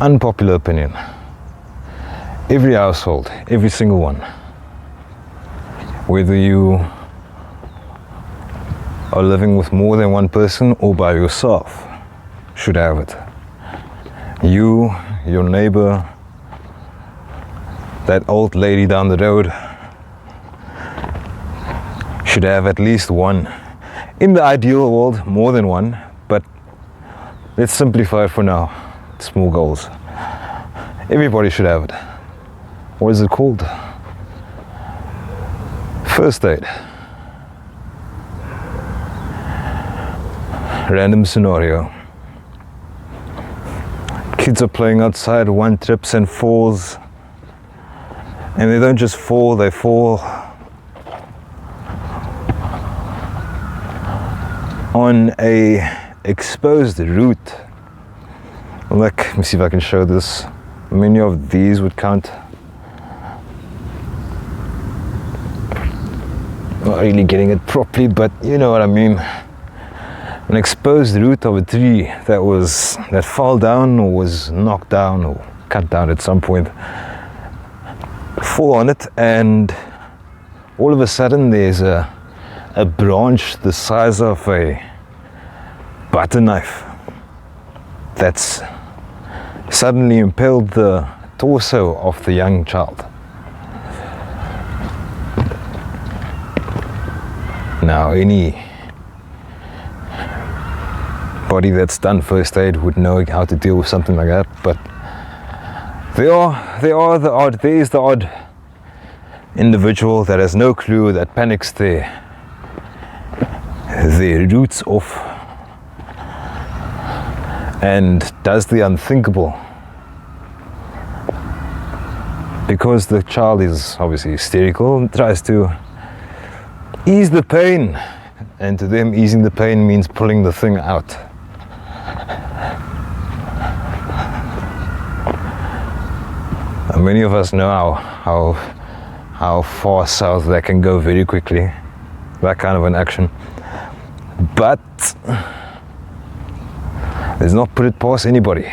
Unpopular opinion. Every household, every single one, whether you are living with more than one person or by yourself, should have it. You, your neighbor, that old lady down the road should have at least one. In the ideal world, more than one, but let's simplify it for now. Small goals. Everybody should have it. What is it called? First aid. Random scenario. Kids are playing outside, one trips and falls. And they don't just fall, they fall on a exposed route. Like, let me see if I can show this. Many of these would count. Not really getting it properly, but you know what I mean. An exposed root of a tree that fell down or was knocked down or cut down at some point. Fall on it, and all of a sudden there's a branch the size of a butter knife that's suddenly impaled the torso of the young child. Now, any body that's done first aid would know how to deal with something like that, but there is the odd individual that has no clue, that panics their roots off and does the unthinkable because the child is obviously hysterical and tries to ease the pain, and to them easing the pain means pulling the thing out. And many of us know how far south that can go very quickly, that kind of an action. But let's not put it past anybody.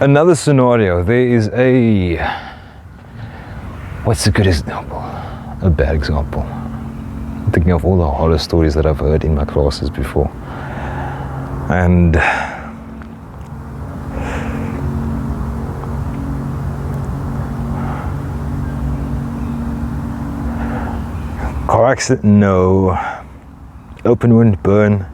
Another scenario, there is what's a good example? A bad example. I'm thinking of all the horror stories that I've heard in my classes before. And car accident, no. Open wound, burn.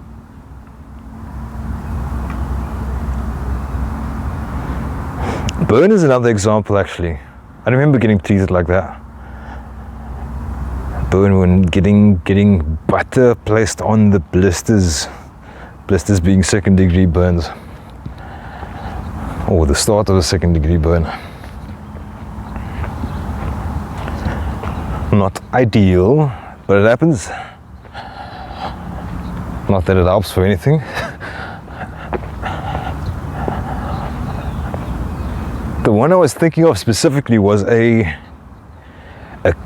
Burn is another example, actually. I remember getting treated like that. Burn wound, getting butter placed on the blisters. Blisters being second degree burns. Or the start of a second degree burn. Not ideal, but it happens. Not that it helps for anything. The one I was thinking of specifically was a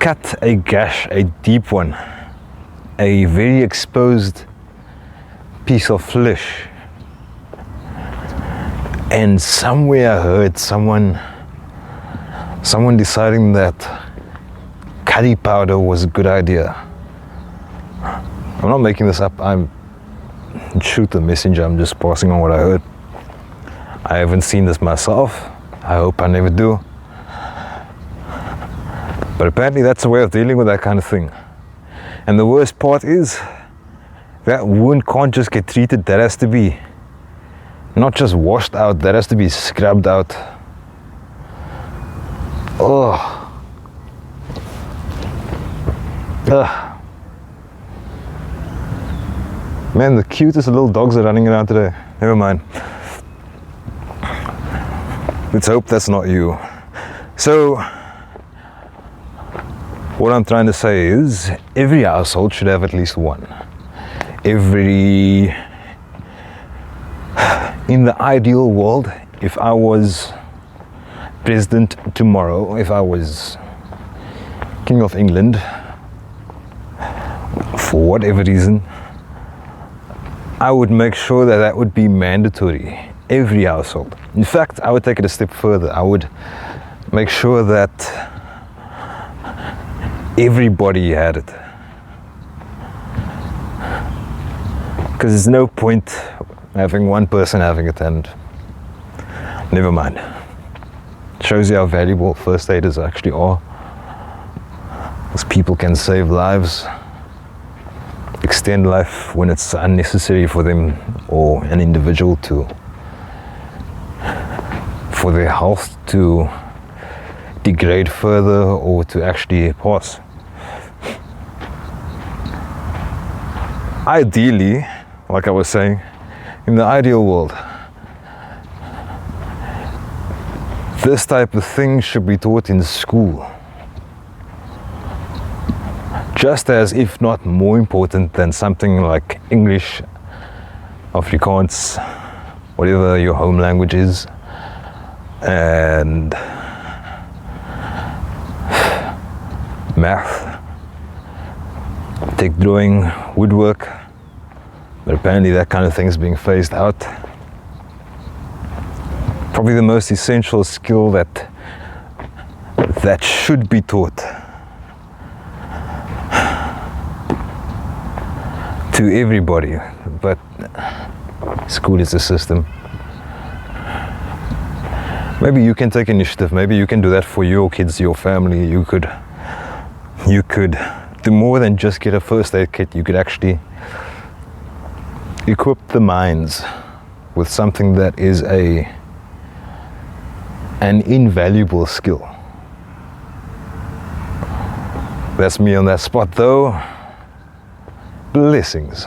cut, a gash, a deep one. A very exposed piece of flesh. And somewhere I heard someone deciding that curry powder was a good idea. I'm not making this up. I'm shoot the messenger. I'm just passing on what I heard. I haven't seen this myself. I hope I never do. But apparently that's a way of dealing with that kind of thing. And the worst part is that wound can't just get treated. That has to be not just washed out, that has to be scrubbed out. Oh. Ugh. Man, the cutest little dogs are running around today. Never mind. Let's hope that's not you. So, what I'm trying to say is, every household should have at least one. In the ideal world, if I was president tomorrow, if I was King of England, for whatever reason, I would make sure that that would be mandatory, every household. In fact, I would take it a step further. I would make sure that everybody had it. Because there's no point having one person having it and never mind. Shows you how valuable first aiders actually are. Because people can save lives, extend life when it's unnecessary for them or an individual to, for their health to degrade further or to actually pass. Ideally, like I was saying, in the ideal world, this type of thing should be taught in school. Just as, if not more important than something like English, Afrikaans, whatever your home language is, and math, take drawing, woodwork, but apparently that kind of thing is being phased out. Probably the most essential skill that should be taught to everybody, but school is a system. Maybe you can take initiative, maybe you can do that for your kids, your family. You could do more than just get a first aid kit. You could actually equip the minds with something that is an invaluable skill. That's me on that spot though. Blessings.